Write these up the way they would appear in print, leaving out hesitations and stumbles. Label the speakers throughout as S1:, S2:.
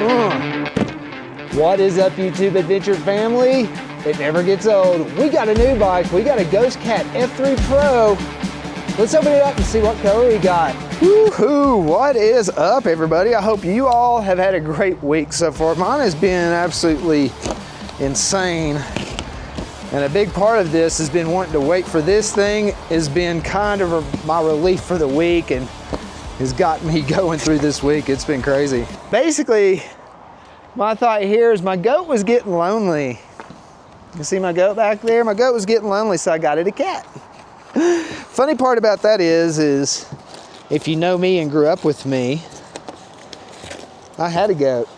S1: What is up, YouTube Adventure family? It never gets old. We got a new bike. We got a GhostCat F3 Pro. Let's open it up and see what color we got. Woohoo! What is up, everybody? I hope you all have had a great week so far. Mine has been absolutely insane. And a big part of this has been wanting to wait for this thing. Has been kind of my relief for the week and has got me going through this week. It's been crazy. Basically, my thought here is my goat was getting lonely. You see my goat back there? My goat was getting lonely, so I got it a cat. Funny part about that is if you know me and grew up with me, I had a goat.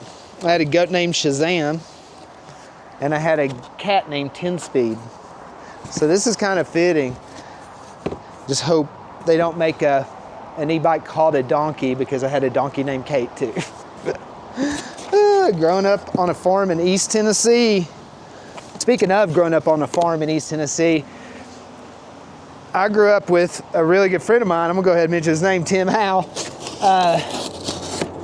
S1: I had a goat named Shazam, and I had a cat named 10-Speed. So this is kind of fitting. Just hope they don't make an e-bike called a donkey, because I had a donkey named Kate too. Growing up on a farm in East Tennessee. Speaking of growing up on a farm in East Tennessee, I grew up with a really good friend of mine. I'm gonna go ahead and mention his name, Tim Howe.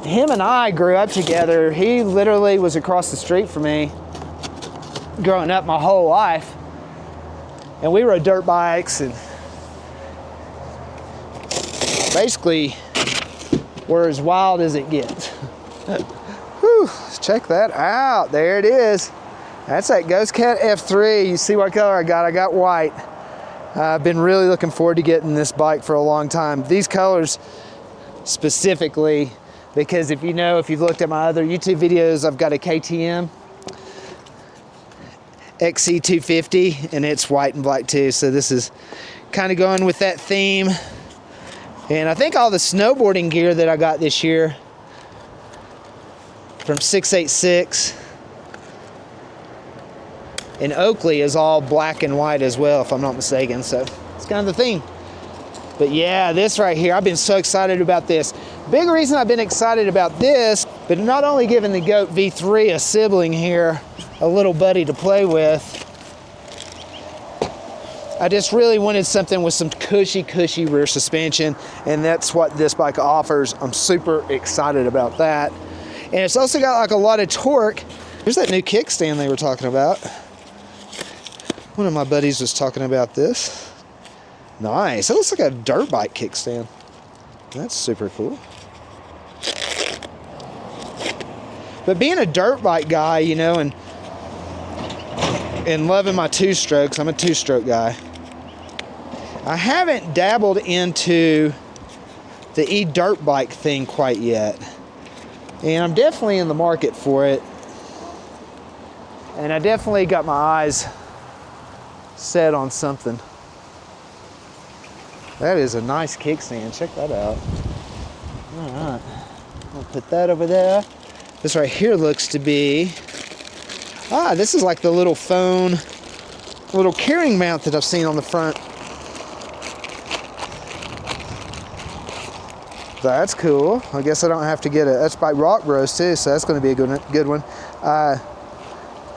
S1: Him and I grew up together. He literally was across the street from me growing up my whole life. And we rode dirt bikes and basically we're as wild as it gets. Whew, let's check that out. There it is. That's that GhostCat F3. You see what color I got? I got white. I've been really looking forward to getting this bike for a long time. These colors specifically, because if you've looked at my other YouTube videos, I've got a KTM XC250 and it's white and black too. So this is kind of going with that theme. And I think all the snowboarding gear that I got this year from 686 in Oakley is all black and white as well, if I'm not mistaken. So it's kind of the theme. But yeah, this right here, I've been so excited about this. Big reason I've been excited about this, but not only giving the GOAT V3 a sibling here, a little buddy to play with, I just really wanted something with some cushy rear suspension, and that's what this bike offers. I'm super excited about that. And it's also got like a lot of torque. Here's that new kickstand they were talking about. One of my buddies was talking about this. Nice, it looks like a dirt bike kickstand. That's super cool. But being a dirt bike guy, you know, and loving my two-strokes, I'm a two-stroke guy. I haven't dabbled into the e-dirt bike thing quite yet. And I'm definitely in the market for it. And I definitely got my eyes set on something. That is a nice kickstand. Check that out. All right. I'll put that over there. This right here looks to be... this is like the little phone, little carrying mount that I've seen on the front. That's cool. I guess I don't have to get it. That's by Rock Bros too, so that's going to be a good one.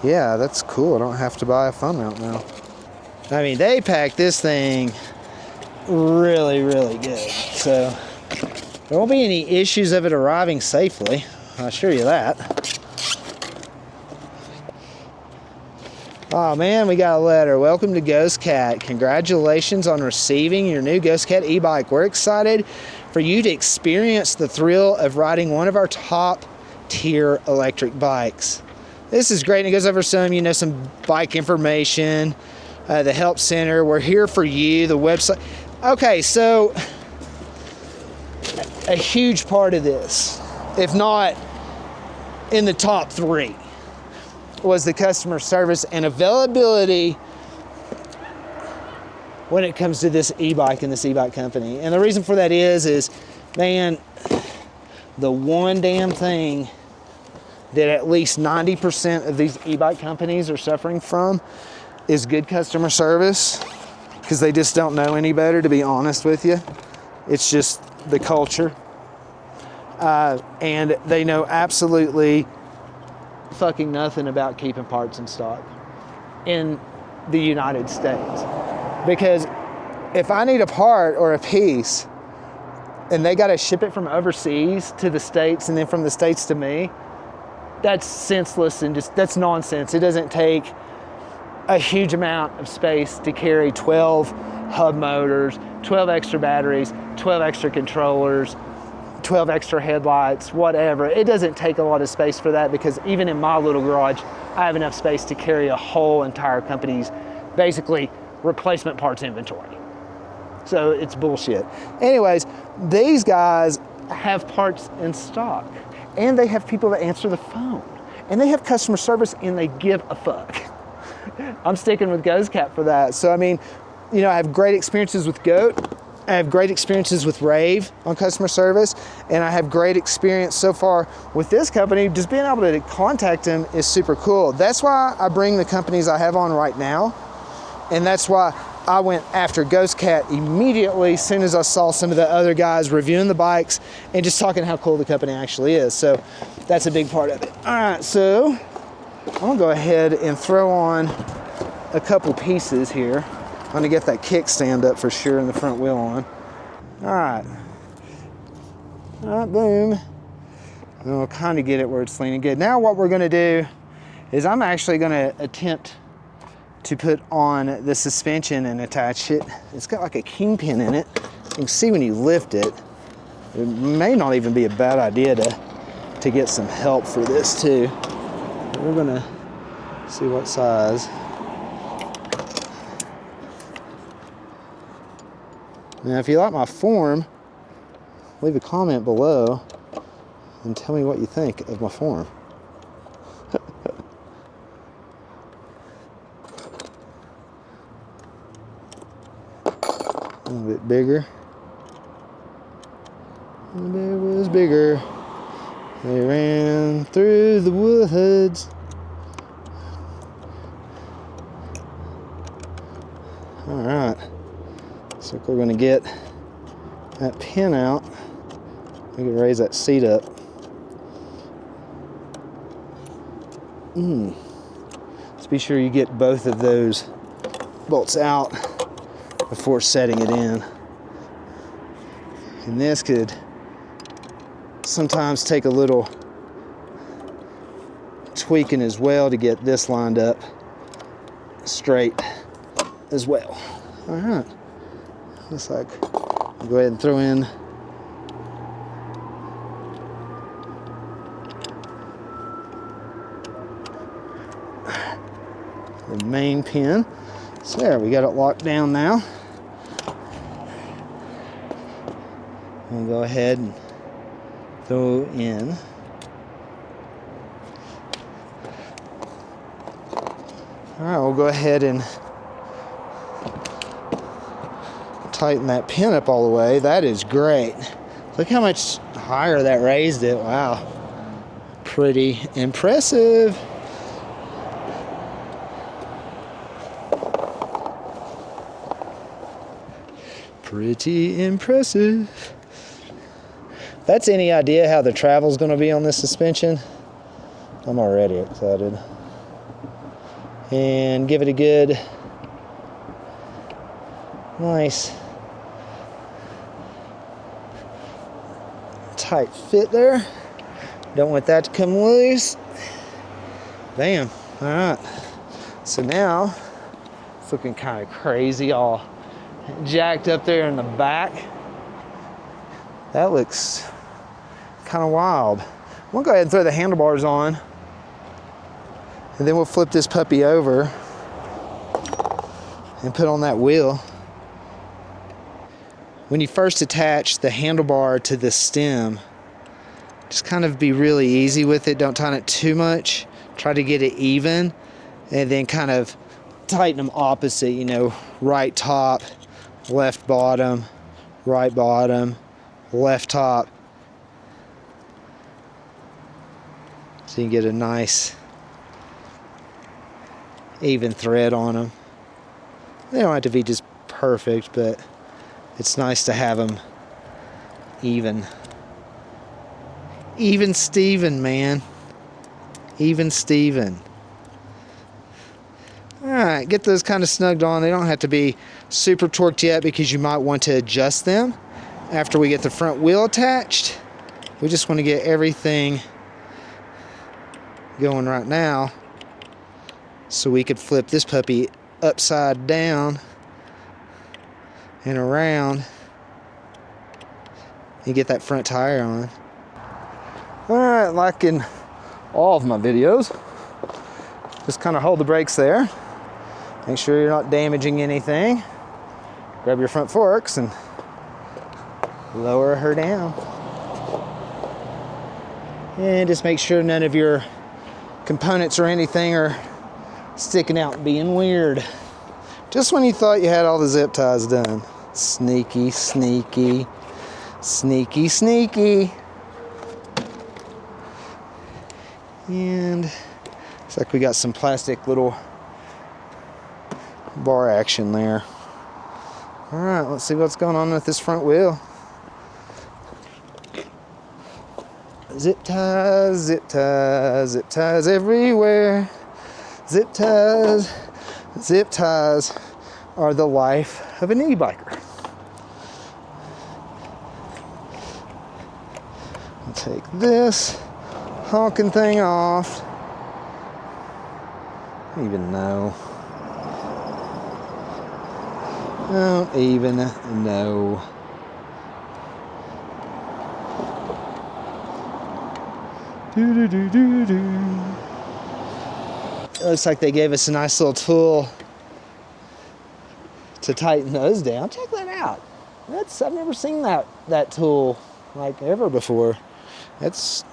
S1: Yeah, that's cool. I don't have to buy a phone mount now. I mean, they packed this thing really good. So there won't be any issues of it arriving safely. I'll assure you that. Oh man, we got a letter. Welcome to GhostCat. Congratulations on receiving your new GhostCat e-bike. We're excited for you to experience the thrill of riding one of our top tier electric bikes. This is great. And it goes over some bike information, the help center. We're here for you, the website. Okay, so a huge part of this, if not in the top 3, was the customer service and availability when it comes to this e-bike and this e-bike company. And the reason for that is man, the one damn thing that at least 90% of these e-bike companies are suffering from is good customer service, because they just don't know any better, to be honest with you. It's just the culture. And they know absolutely fucking nothing about keeping parts in stock in the United States. Because if I need a part or a piece and they got to ship it from overseas to the States and then from the States to me, that's senseless and just, that's nonsense. It doesn't take a huge amount of space to carry 12 hub motors, 12 extra batteries, 12 extra controllers, 12 extra headlights, whatever. It doesn't take a lot of space for that, because even in my little garage, I have enough space to carry a whole entire company's basically replacement parts inventory. So it's bullshit. Anyways, these guys have parts in stock, and they have people that answer the phone, and they have customer service, and they give a fuck. I'm sticking with GhostCat for that. So I mean, you know, I have great experiences with GOAT. I have great experiences with Rave on customer service, and I have great experience so far with this company. Just being able to contact them is super cool. That's why I bring the companies I have on right now, and that's why I went after GhostCat immediately as soon as I saw some of the other guys reviewing the bikes and just talking how cool the company actually is. So that's a big part of it. All right, so I'm gonna go ahead and throw on a couple pieces here. I'm gonna get that kickstand up for sure and the front wheel on. All right, boom. And we'll kind of get it where it's leaning good. Now what we're gonna do is I'm actually gonna attempt to put on the suspension and attach it. It's got like a kingpin in it. You can see when you lift it. It may not even be a bad idea to get some help for this too. We're gonna see what size. Now, if you like my form, leave a comment below and tell me what you think of my form. A little bit bigger. And it was bigger. They ran through the woods. All right. So we're going to get that pin out. We can raise that seat up. Let's be sure you get both of those bolts out before setting it in. And this could sometimes take a little tweaking as well to get this lined up straight as well. All right. Looks like I'll go ahead and throw in the main pin. So there, we got it locked down now. We'll go ahead and throw in all right, we'll go ahead and tighten that pin up all the way. That is great. Look how much higher that raised it. Wow. Pretty impressive. Pretty impressive. That's any idea how the travel's going to be on this suspension? I'm already excited. And give it a good, nice, tight fit there. Don't want that to come loose. Bam. All right. So now it's looking kind of crazy, all jacked up there in the back. That looks kind of wild. We'll go ahead and throw the handlebars on, and then we'll flip this puppy over and put on that wheel. When you first attach the handlebar to the stem, just kind of be really easy with it. Don't tighten it too much. Try to get it even, and then kind of tighten them opposite, you know, right top, left bottom, right bottom, left top. So you can get a nice even thread on them. They don't have to be just perfect, but it's nice to have them even. Even Steven, man. Even Steven. Alright, get those kind of snugged on. They don't have to be super torqued yet because you might want to adjust them after we get the front wheel attached. We just want to get everything going right now so we could flip this puppy upside down and around and get that front tire on. All right, like in all of my videos, just kind of hold the brakes there. Make sure you're not damaging anything. Grab your front forks and lower her down. And just make sure none of your components or anything are sticking out and being weird. Just when you thought you had all the zip ties done. Sneaky, sneaky, sneaky, sneaky. And looks like we got some plastic little bar action there. All right, let's see what's going on with this front wheel. Zip ties, zip ties, zip ties everywhere. Zip ties are the life of an e-biker. I'll take this honking thing off. I don't even know. Don't even know. It looks like they gave us a nice little tool to tighten those down. Check that out. I've never seen that tool like ever before. That's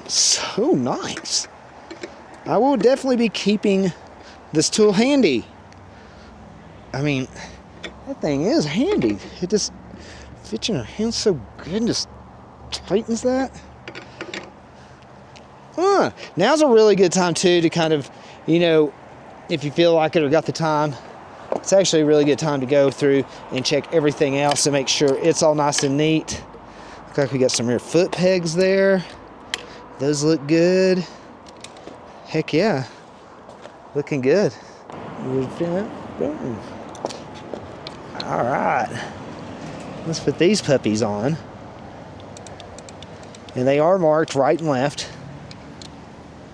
S1: so nice. I will definitely be keeping this tool handy. I mean, that thing is handy. It just fits in your hand so good and just tightens that. Now's a really good time too to kind of, you know, if you feel like it or got the time, it's actually a really good time to go through and check everything else and make sure it's all nice and neat. Looks like we got some rear foot pegs there. Those look good. Heck yeah, looking good. Boom. All right, let's put these puppies on. And they are marked right and left,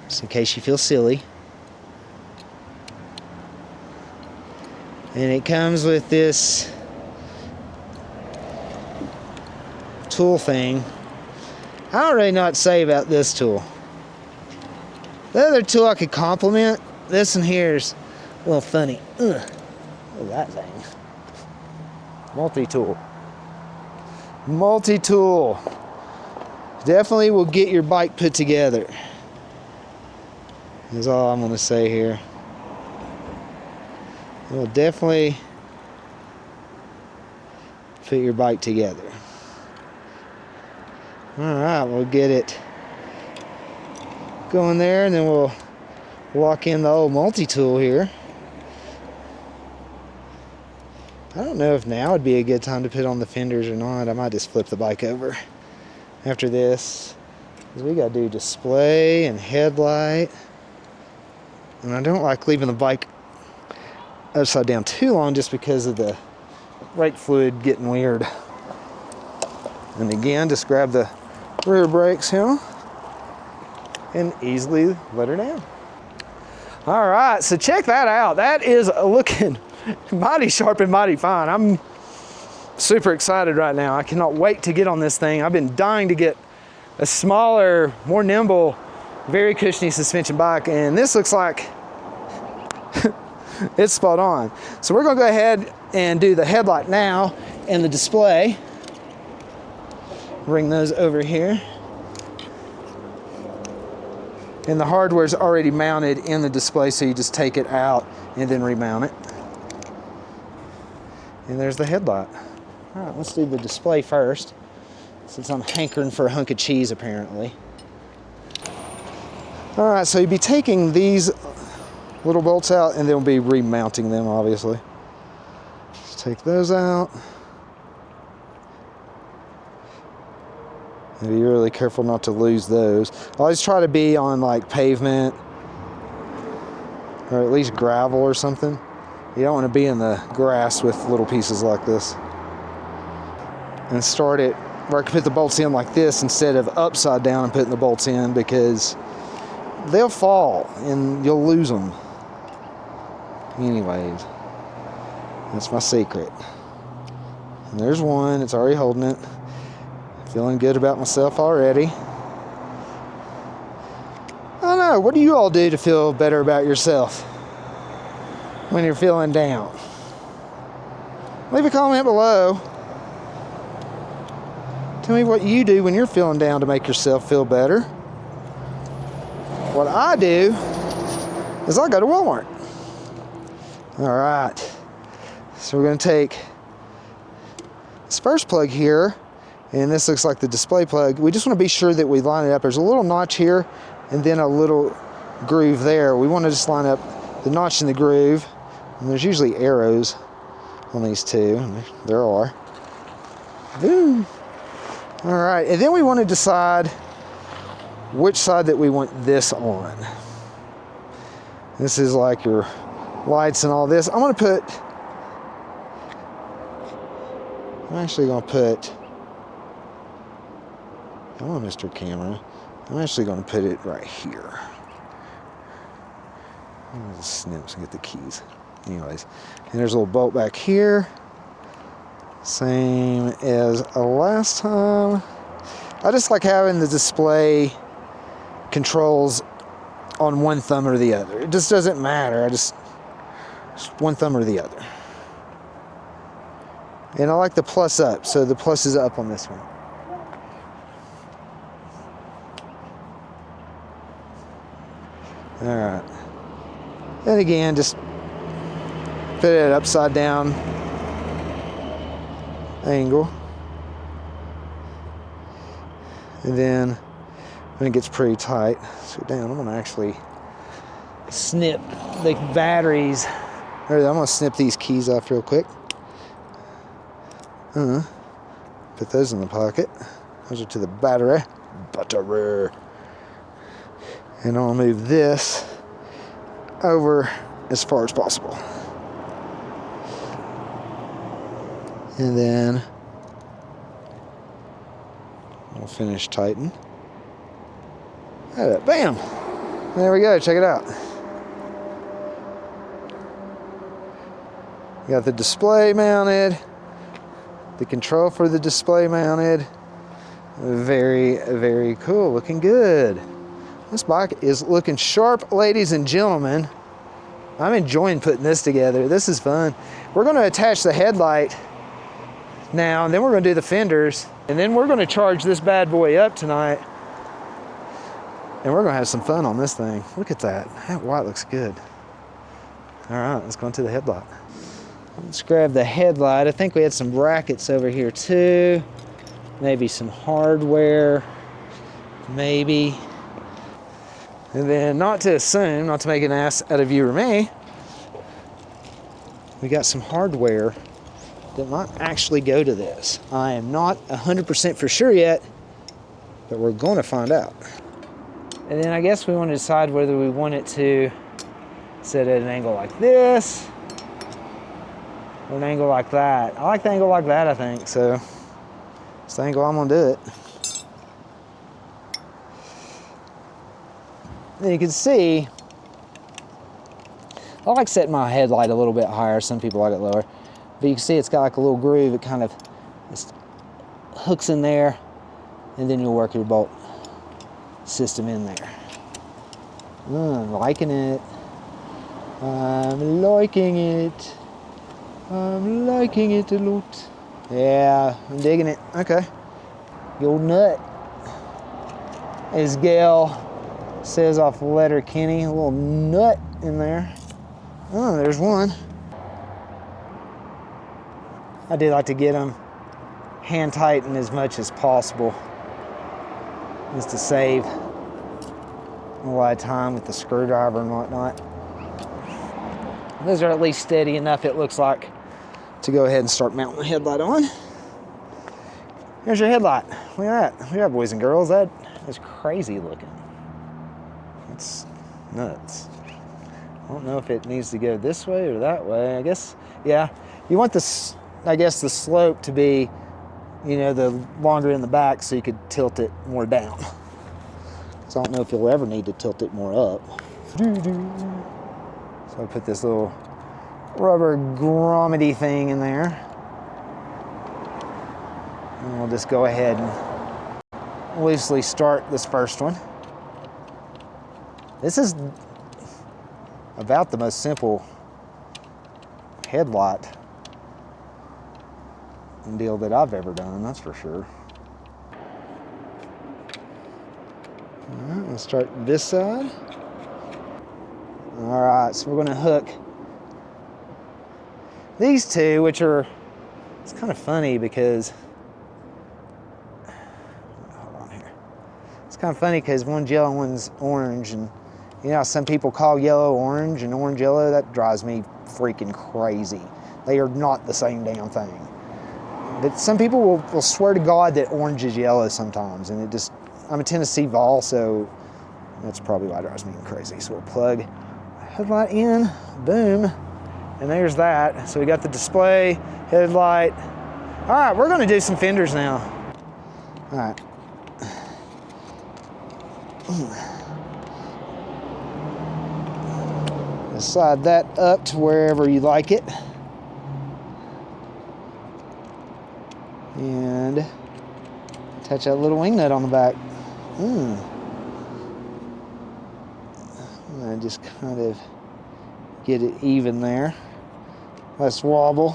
S1: just in case you feel silly. And it comes with this tool thing. I don't really know what to say about this tool. The other tool I could compliment, this one here is a little funny. Look at that thing. Multi-tool. Multi-tool. Definitely will get your bike put together. That's all I'm going to say here. It will definitely put your bike together. Alright, we'll get it going there, and then we'll walk in the old multi-tool here. I don't know if now would be a good time to put on the fenders or not. I might just flip the bike over after this, because we got to do display and headlight. And I don't like leaving the bike upside down too long just because of the brake fluid getting weird. And again, just grab the rear brakes here and easily let her down. All right, so check that out. That is looking mighty sharp and mighty fine. I'm super excited right now. I cannot wait to get on this thing. I've been dying to get a smaller, more nimble, very cushiony suspension bike, and this looks like it's spot on. So we're gonna go ahead and do the headlight now and the display. Bring those over here. And the hardware's already mounted in the display, so you just take it out and then remount it. And there's the headlight. All right, let's do the display first, since I'm hankering for a hunk of cheese apparently. All right, so you'll be taking these little bolts out and then we'll be remounting them, obviously. Let's take those out. And be really careful not to lose those. Always try to be on like pavement or at least gravel or something. You don't want to be in the grass with little pieces like this. And start it where I can put the bolts in like this instead of upside down and putting the bolts in, because they'll fall and you'll lose them. Anyways, that's my secret. And there's one, it's already holding it. Feeling good about myself already. I don't know, what do you all do to feel better about yourself when you're feeling down? Leave a comment below. Tell me what you do when you're feeling down to make yourself feel better. What I do is I go to Walmart. All right, so we're gonna take this first plug here, and this looks like the display plug. We just wanna be sure that we line it up. There's a little notch here and then a little groove there. We wanna just line up the notch in the groove, and there's usually arrows on these two, and there are. Boom. All right, and then we want to decide which side that we want this on. This is like your lights and all this. I'm actually gonna put, come on, Mr. Camera. I'm actually gonna put it right here. I'm gonna snips and get the keys. Anyways, and there's a little bolt back here. Same as last time. I just like having the display controls on one thumb or the other. It just doesn't matter. Just one thumb or the other. And I like the plus up, so the plus is up on this one. All right. And again, just put it upside down angle, and then when it gets pretty tight, so down, I'm gonna actually snip the batteries. I'm gonna snip these keys off real quick. Put those in the pocket. Those are to the battery. And I'll move this over as far as possible. And then we'll finish tighten. Bam! There we go, check it out. We got the display mounted, the control for the display mounted. Very, very cool, looking good. This bike is looking sharp, ladies and gentlemen. I'm enjoying putting this together. This is fun. We're gonna attach the headlight now, and then we're gonna do the fenders, and then we're gonna charge this bad boy up tonight, and we're gonna have some fun on this thing. Look at that, that white looks good. All right, let's go into the headlight. Let's grab the headlight. I think we had some brackets over here too, maybe some hardware, maybe. And then, not to assume, not to make an ass out of you or me, we got some hardware that might actually go to this. I am not 100% for sure yet, but we're going to find out. And then I guess we want to decide whether we want it to sit at an angle like this or an angle like that. I like the angle like that, I think, so it's the angle I'm gonna do it. And you can see, I like setting my headlight a little bit higher. Some people like it lower. But you can see it's got like a little groove. It kind of just hooks in there, and then you'll work your bolt system in there. I'm liking it. I'm liking it. I'm liking it a lot. Yeah, I'm digging it. Okay. The old nut. As Gail says off letter Kenny, a little nut in there. Oh, there's one. I do like to get them hand tightened as much as possible, just to save a lot of time with the screwdriver and whatnot. Those are at least steady enough, it looks like, to go ahead and start mounting the headlight on. Here's your headlight. Look at that. Look at that, boys and girls. That is crazy looking. It's nuts. I don't know if it needs to go this way or that way. I guess, yeah. You want this, I guess, the slope to be you know, the longer in the back so you could tilt it more down. So I don't know if you'll ever need to tilt it more up. So I put this little rubber grommet thing in there. And we'll just go ahead and loosely start this first one. This is about the most simple headlight deal that I've ever done, that's for sure. All right, let's start this side. All right, so we're gonna hook these two, which are, it's kind of funny because, hold on here. It's kind of funny because one's yellow, one's orange, and you know, some people call yellow orange and orange yellow. That drives me freaking crazy. They are not the same damn thing. But some people will swear to God that orange is yellow sometimes, and it just, I'm a Tennessee Vol, so that's probably why it drives me crazy. So we'll plug headlight in, boom, and there's that. So we got the display, headlight. All right, we're gonna do some fenders now. All right. Slide that up to wherever you like it. And attach that little wing nut on the back. And I just kind of get it even there. Let's wobble.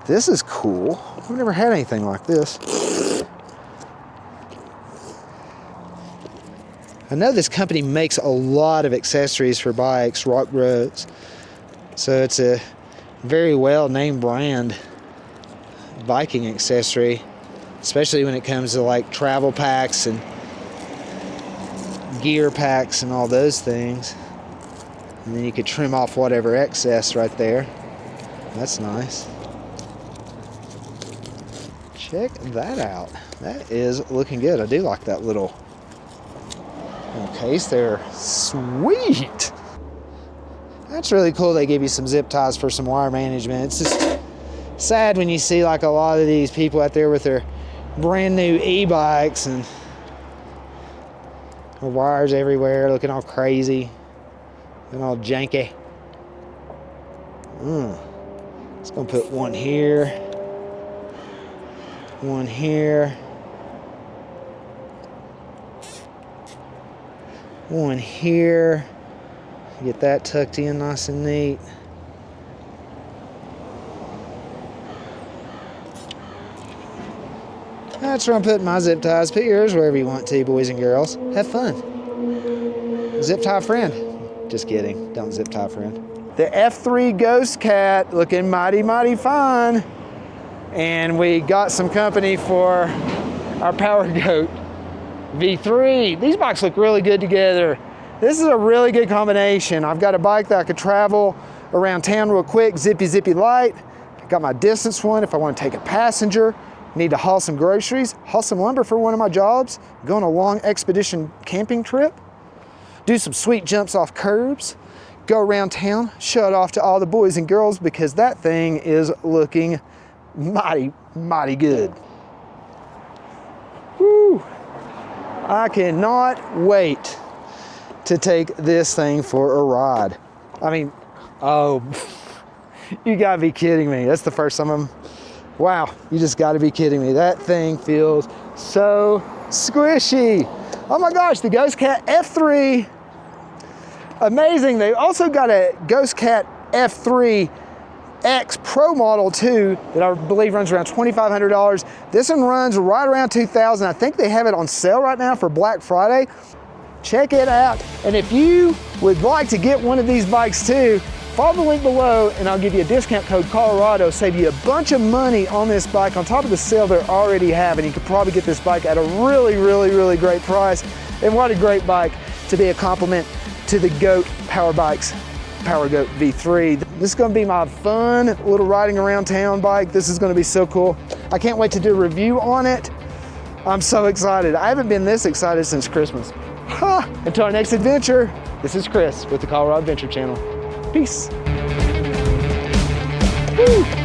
S1: This is cool. I've never had anything like this. I know this company makes a lot of accessories for bikes, rock roads. So it's a very well named brand biking accessory, especially when it comes to like travel packs and gear packs and all those things. And then you could trim off whatever excess right there. That's nice. Check that out. That is looking good. I do like that little case there. Sweet. That's really cool. They give you some zip ties for some wire management. It's just sad when you see like a lot of these people out there with their brand new e-bikes and wires everywhere looking all crazy and all janky. Just gonna put one here, one here, one here. Get that tucked in nice and neat. That's where I'm putting my zip ties. Put yours wherever you want to, boys and girls. Have fun. Zip tie friend. Just kidding. Don't zip tie friend. The F3 GhostCat looking mighty, mighty fine. And we got some company for our GhostCat V3. These bikes look really good together. This is a really good combination. I've got a bike that I could travel around town real quick, zippy light. I got my distance one if I want to take a passenger, need to haul some groceries, haul some lumber for one of my jobs, go on a long expedition camping trip, do some sweet jumps off curbs, go around town, show it off to all the boys and girls because that thing is looking mighty, mighty good. Woo! I cannot wait to take this thing for a ride. I mean, oh, you gotta be kidding me. That's the first time wow, you just gotta be kidding me. That thing feels so squishy. Oh my gosh, the GhostCat F3, amazing. They also got a GhostCat F3 X Pro model too that I believe runs around $2,500. This one runs right around $2,000. I think they have it on sale right now for Black Friday. Check it out. And if you would like to get one of these bikes too, follow the link below and I'll give you a discount code Colorado, save you a bunch of money on this bike on top of the sale they're already having. You could probably get this bike at a really, really, really great price. And what a great bike to be a compliment to the GOAT Power Bikes GhostCat V3. This is gonna be my fun little riding around town bike. This is gonna be so cool. I can't wait to do a review on it. I'm so excited. I haven't been this excited since Christmas. Until our next adventure, this is Chris with the Colorado Adventure Channel. Peace. Woo.